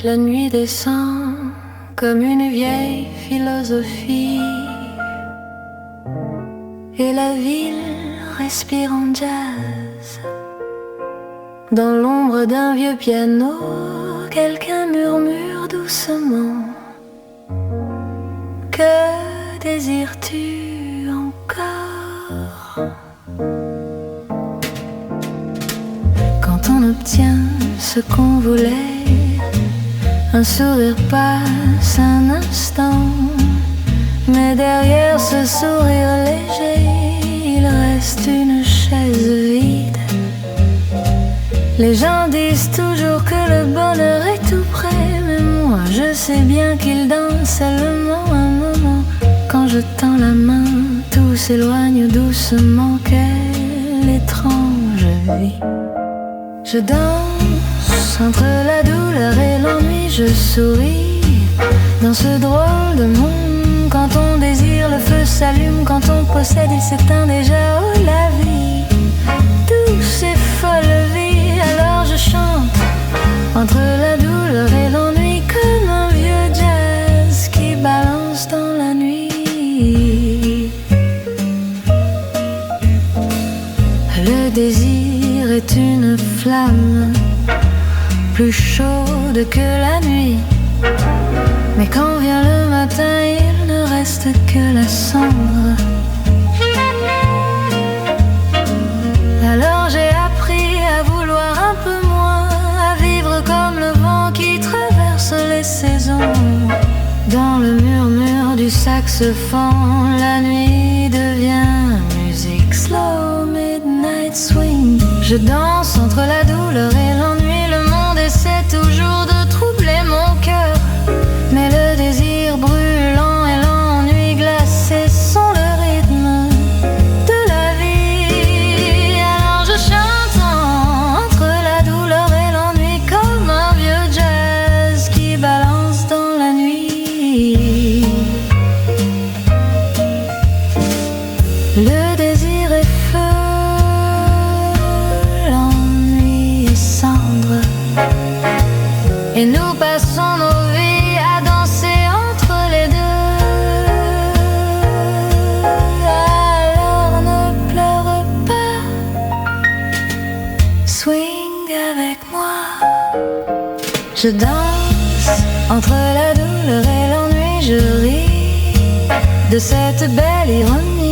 La nuit descend comme une vieille philosophie, et la ville respire en jazz. Dans l'ombre d'un vieux piano, quelqu'un murmure doucement: que désires-tu encore? Quand on obtient ce qu'on voulait, un sourire passe un instant, mais derrière ce sourire léger, il reste une chaise vide. Les gens disent toujours que le bonheur est tout près, mais moi je sais bien qu'il danse seulement un moment. Quand je tends la main, tout s'éloigne doucement. Quelle étrange vie! Je danse entre la douleur et l'ennui, je souris dans ce drôle de monde. Quand on désire, le feu s'allume, quand on possède, il s'éteint déjà. Oh la vie, douce et folle vie. Alors je chante entre la douleur et l'ennui, comme un vieux jazz qui balance dans la nuit. Le désir est une flamme plus chaude que la nuit, mais quand vient le matin, il ne reste que la cendre. Alors j'ai appris à vouloir un peu moins, à vivre comme le vent qui traverse les saisons. Dans le murmure du saxophone, la nuit devient musique slow, midnight swing. Je danse entre la douleur et l'ennui, le monde essaie toujours de troubler mon cœur, mais le désir brûlant et l'ennui glacé sont le rythme de la vie. Alors je chante entre la douleur et l'ennui, comme un vieux jazz qui balance dans la nuit. Le désir est feu, l'ennui est cendre, et nous passons nos vies à danser entre les deux. Alors ne pleure pas, swing avec moi. Je danse entre la douleur et l'ennui, je ris de cette belle ironie.